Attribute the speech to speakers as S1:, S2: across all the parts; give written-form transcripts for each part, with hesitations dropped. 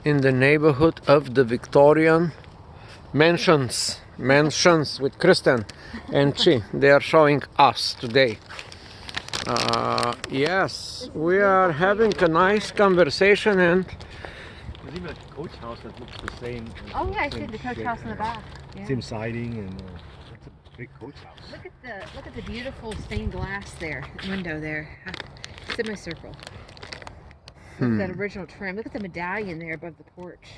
S1: in the neighborhood of the Victorian mansions with KRISTWN and Chi. They are showing us today. Yes, we are having a nice conversation, and
S2: there's even a coach house that looks the same.
S3: Oh yeah, I see the coach house in the back. Yeah.
S2: Same siding, and it's a big coach house.
S3: Look at the beautiful stained glass there, window there. It's in my circle. Look at that original trim. Look at the medallion there above the porch.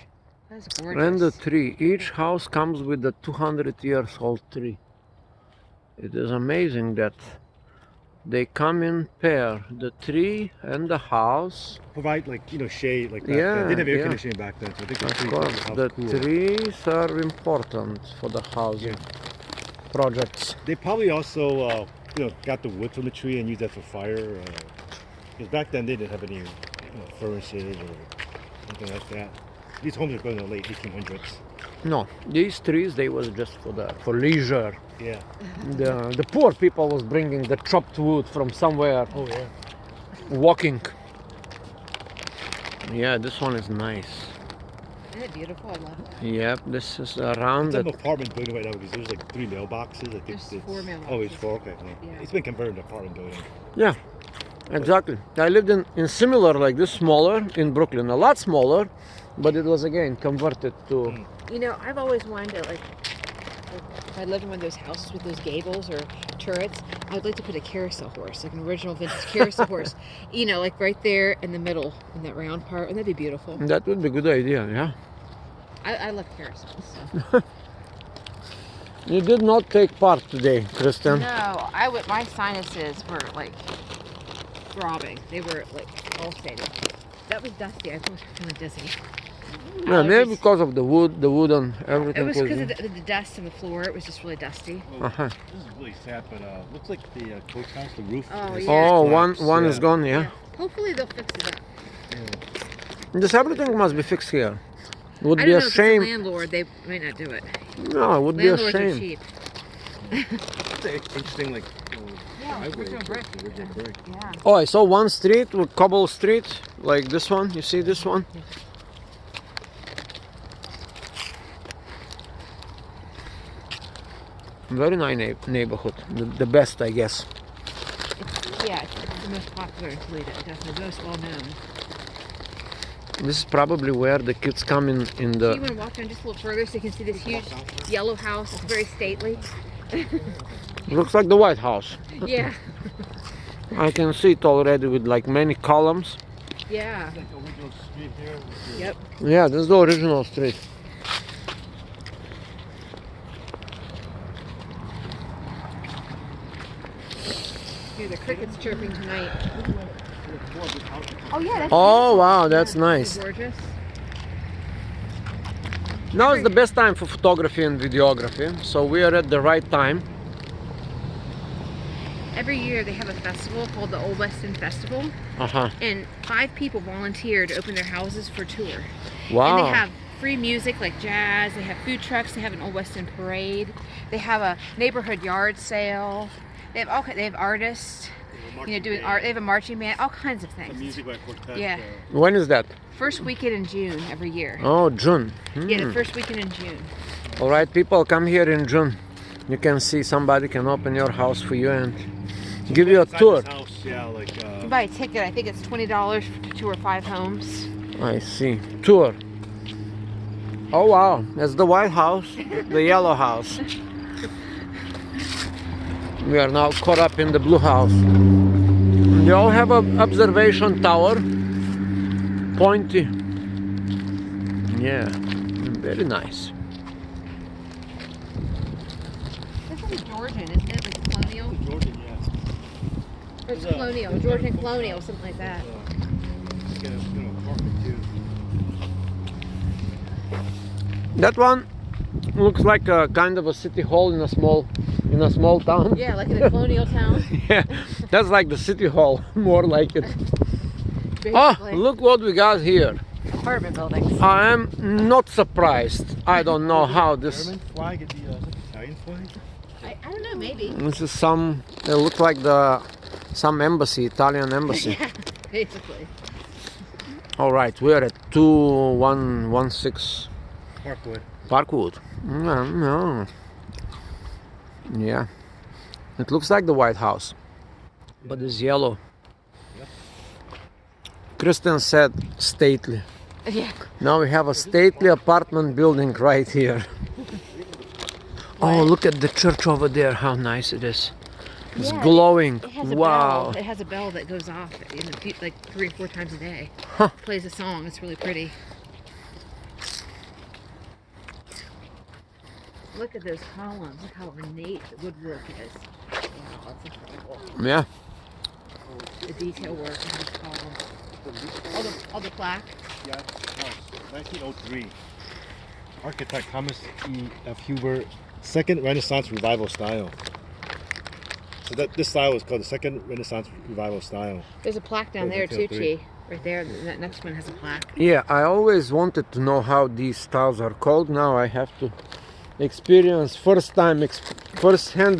S3: That's gorgeous.
S1: and the tree. Each house comes with a 200 years old tree. It is amazing that they come in pair, the tree and the house.
S2: Provide shade like that.
S1: Yeah,
S2: they didn't have air
S1: yeah.
S2: conditioning back then, so I think
S1: Of
S2: the
S1: course, the trees are important for the housing projects.
S2: They probably also got the wood from the tree and used that for fire. Because back then they didn't have any furnaces or something like that. These homes are built in the late 1800s.
S1: No, these trees, they was just for leisure.
S2: Yeah.
S1: The poor people was bringing the chopped wood from somewhere.
S2: Oh yeah.
S1: Walking. Yeah, this one is nice.
S3: Isn't it beautiful? I love it.
S1: Yep, this is around
S2: It's an
S1: the...
S2: apartment building right now because there's like 3 mailboxes. I think
S3: There's
S2: it's
S3: 4 mailboxes.
S2: Oh, it's 4. Okay.
S3: Yeah.
S2: It's been converted to apartment building.
S1: Yeah, exactly. I lived in similar like this, smaller, in Brooklyn. A lot smaller, but it was again converted to...
S3: You know, I've always wanted to, like if I lived in one of those houses with those gables or turrets, I'd like to put a carousel horse, like an original vintage carousel horse. You know, like right there in the middle, in that round part. And that'd be beautiful.
S1: That would be a good idea, yeah.
S3: I love carousels. So.
S1: You did not take part today, KRISTWN.
S3: No, my sinuses were like throbbing. They were like pulsating. That was dusty. I was feeling dizzy.
S1: Yeah, maybe because of the wood and everything.
S3: It was because of the dust on the floor. It was just really dusty.
S2: Well, This is really sad, but looks like the coach house, the roof.
S3: Oh,
S2: is
S3: yeah.
S1: Oh,
S2: collapsed.
S1: one is gone, yeah.
S3: Hopefully they'll fix it up.
S1: This everything must be fixed here. Would
S3: I
S1: be
S3: don't
S1: a
S3: know if
S1: shame.
S3: it's a landlord, they might not do it.
S1: No, it would be a
S3: Landlords are
S1: shame.
S3: cheap.
S2: It's interesting, like driveway,
S3: original brick.
S2: the original brick.
S3: Yeah.
S1: Oh, I saw one street with cobble street, like this one. You see this one? Very nice neighborhood. The best, I guess.
S3: It's the most popular in Toledo, definitely the most well known.
S1: This is probably where the kids come in
S3: So you
S1: the...
S3: want to walk down just a little further so you can see this huge yellow house. It's very stately.
S1: Looks like the White House.
S3: Yeah.
S1: I can see it already with like many columns.
S3: Yeah.
S2: Like the original street here.
S3: Yep.
S1: Yeah, this is the original street.
S3: Hear the crickets chirping tonight. Oh yeah. That's
S1: Oh wow,
S3: beautiful.
S1: that's
S3: Yeah,
S1: nice.
S3: gorgeous.
S1: Now is the best time for photography and videography, so we are at the right time.
S3: Every year they have a festival called the Old West End Festival,
S1: Uh-huh.
S3: and 5 people volunteer to open their houses for a tour.
S1: Wow.
S3: And they have free music like jazz, they have food trucks, they have an Old West End parade, they have a neighborhood yard sale, they have artists, doing art, they have a marching band, all kinds of things.
S2: Music by quartet.
S3: Yeah.
S1: When is that?
S3: First weekend in June every year.
S1: Oh, June.
S3: Yeah, the first weekend in June.
S1: All right, people, come here in June. You can see somebody can open your house for you and give you a
S2: Inside
S1: tour.
S2: this house, yeah, like
S3: You buy a ticket, I think it's $20 for 2 or 5 homes.
S1: I see. Tour. Oh wow, that's the White House, the Yellow House. We are now caught up in the Blue House. They all have an observation tower. Pointy. Yeah, very nice.
S3: This is Georgian, isn't it? Like colonial?
S2: Georgian, yeah.
S3: Or it's colonial, Georgian colonial, something like that.
S2: Apartment too.
S1: That one looks like a kind of a city hall in a small town.
S3: Yeah, like in a colonial town.
S1: Yeah, that's like the city hall, more like it.
S3: Basically.
S1: Oh, look what we got here.
S3: Apartment buildings.
S1: I am not surprised. I don't know how this...
S2: German flag, Italian flag?
S3: I don't know, maybe.
S1: This is some... It looks like some embassy, Italian embassy.
S3: Yeah, basically.
S1: All right, we are at 2116
S2: Parkwood.
S1: Parkwood. No. Yeah. It looks like the White House, but it's yellow.
S2: Yep.
S1: KRISTWN said stately.
S3: Yeah.
S1: Now we have a stately apartment building right here. Oh, look at the church over there. How nice it is. It's
S3: Yeah,
S1: glowing.
S3: It has a
S1: Wow.
S3: bell. It has a bell that goes off like 3 or 4 times a day.
S1: Huh.
S3: Plays a song. It's really pretty. Look at those columns. Look how ornate the woodwork is. Wow, that's incredible.
S1: Yeah.
S3: The detail work in these columns. All the plaque.
S2: Yeah, house, 1903. Architect Thomas E. F. Huber, Second Renaissance Revival style. So this style is called the Second Renaissance Revival style.
S3: There's a plaque down
S2: Oh,
S3: there too,
S2: 1903.
S3: Chi. Right there. That next one has a plaque.
S1: Yeah, I always wanted to know how these styles are called. Now I have to experience first-hand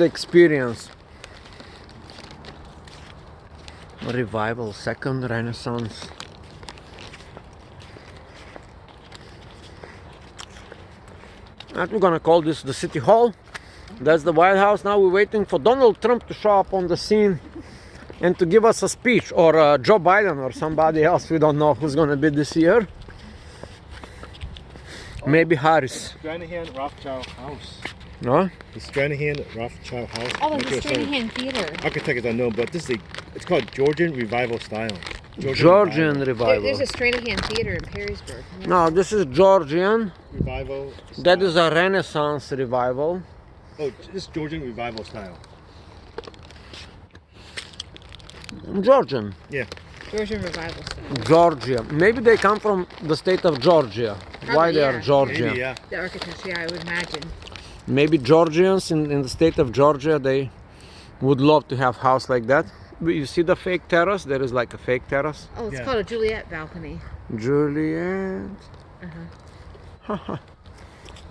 S1: experience. Revival, Second Renaissance. And we're gonna call this the City Hall. That's the White House. Now we're waiting for Donald Trump to show up on the scene and to give us a speech, or Joe Biden or somebody else. We don't know who's gonna be this year. Maybe Harris.
S2: Stranahan Rothschild House.
S1: No?
S2: The Stranahan Rothschild House.
S3: Oh, there's a
S2: 1907.
S3: Stranahan Theater.
S2: Architect is unknown, but this is it's called Georgian Revival style.
S1: Georgian
S3: There's
S1: revival.
S3: a Stranahan Theater in Perrysburg.
S1: No, this is Georgian.
S2: Revival.
S1: That
S2: style.
S1: is a Renaissance revival.
S2: Oh, this is Georgian Revival style.
S1: Georgian.
S2: Yeah.
S3: Georgian Revival style.
S1: Georgia. Maybe they come from the state of Georgia. Why
S3: Probably,
S1: they are
S3: yeah.
S1: Georgia?
S2: Maybe, yeah.
S3: The architecture, yeah, I would imagine.
S1: Maybe Georgians in the state of Georgia, they would love to have house like that. You see the fake terrace? There is like a fake terrace.
S3: Oh, it's
S2: Yeah.
S3: called a Juliet balcony.
S1: Juliet.
S3: Uh-huh.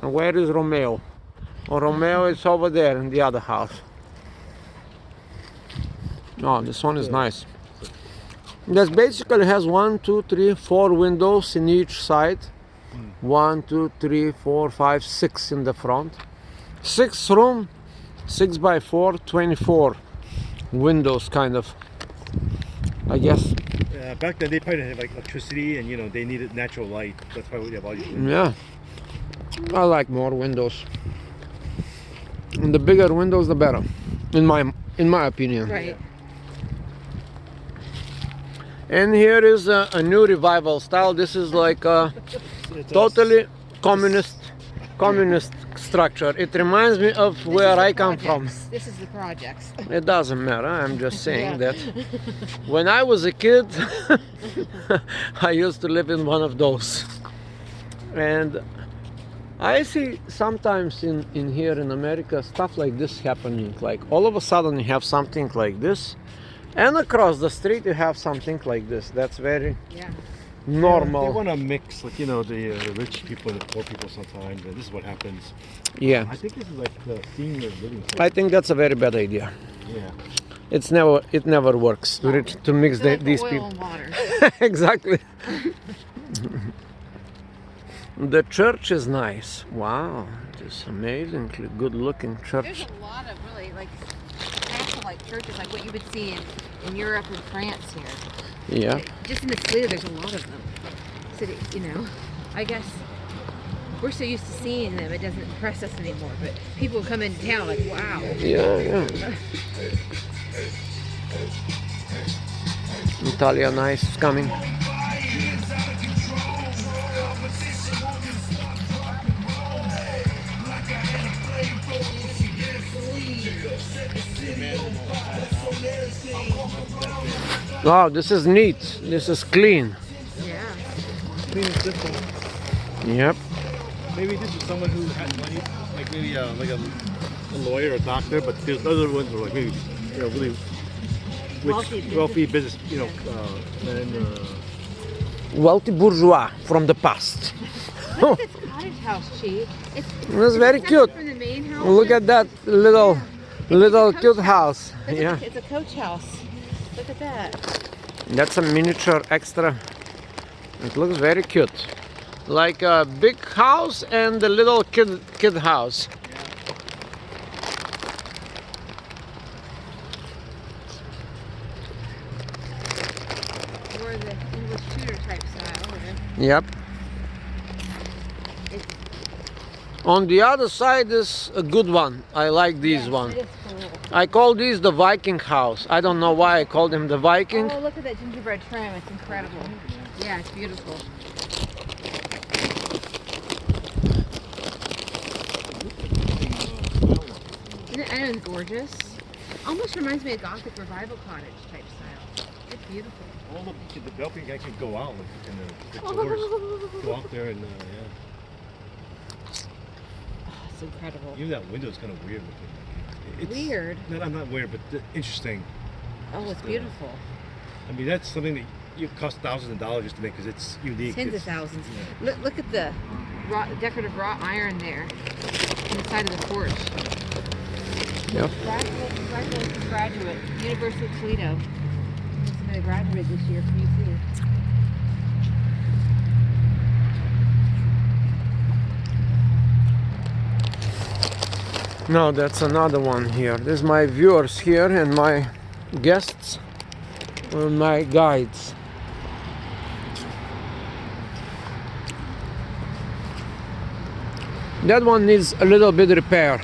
S1: And where is Romeo? Oh, Romeo is over there in the other house. Oh, this one is nice. This basically has 1, 2, 3, 4 windows in each side. 1, 2, 3, 4, 5, 6 in the front. 6 room, 6 by 4, 24 windows, kind of. I guess.
S2: Back then they probably didn't have like electricity, and they needed natural light. That's why we have all these.
S1: Yeah. I like more windows. And the bigger windows, the better, in my opinion.
S3: Right.
S1: And here is a new revival style. This is like a
S2: It's
S1: totally communist structure. It reminds me of where I come from.
S3: This is the projects.
S1: It doesn't matter. I'm just saying
S3: Yeah.
S1: that when I was a kid, I used to live in one of those. And I see sometimes in here in America stuff like this happening. Like all of a sudden you have something like this, and across the street you have something like this. That's very
S3: Yeah.
S1: normal.
S2: They want to mix, like the rich people and the poor people sometimes, and this is what happens.
S1: Yeah,
S2: I think this is like the senior living.
S1: I think that's a very bad idea.
S2: Yeah.
S1: It never works to mix
S3: They're like
S1: these
S3: oil
S1: people.
S3: and water.
S1: Exactly. The church is nice. Wow, it's amazingly good-looking
S3: There's
S1: church.
S3: a lot of really castle-like churches, like what you would see in Europe and France here.
S1: Yeah.
S3: Just in the city, there's a lot of them. City, I guess we're so used to seeing them, it doesn't impress us anymore. But people come into town like, wow.
S1: Yeah. Italia nice is coming. Wow, this is neat. This is clean.
S3: Yeah.
S2: Clean and simple.
S1: Yep.
S2: Maybe this is someone who had money, like maybe like a lawyer or doctor, but there's other ones who are like maybe really rich, wealthy business, and
S1: Wealthy bourgeois from the past.
S3: Look at this cottage house, Chi.
S1: It's very
S3: separate
S1: cute.
S3: from the main house.
S1: Look at that little cute house. Yeah.
S3: It's a coach house. Look at that.
S1: That's a miniature extra It looks very cute. Like a big house and a little kid house.
S3: Or the English Tudor type style.
S1: Yep. On the other side is a good one. I like this one.
S3: It is cool.
S1: I call this the Viking house. I don't know why I called him the Viking.
S3: Oh, look at that gingerbread trim. It's incredible. Yeah, it's beautiful. I know, it's gorgeous. Almost reminds me of Gothic Revival Cottage type style. It's beautiful.
S2: All the balcony guy can go out and the doors go out there and yeah.
S3: Oh, it's incredible.
S2: Even that window is kind of weird looking. It's,
S3: Weird.
S2: Not weird, but interesting.
S3: Oh, it's beautiful.
S2: I mean, that's something that you cost thousands of dollars just to make because it's unique.
S3: Tens of thousands. Look at the decorative wrought iron there on the side of the porch.
S1: Yep.
S3: Graduate, University of Toledo. Somebody graduated this year from UC.
S1: No, that's another one here. This is my viewers here and my guests and my guides. That one needs a little bit repair.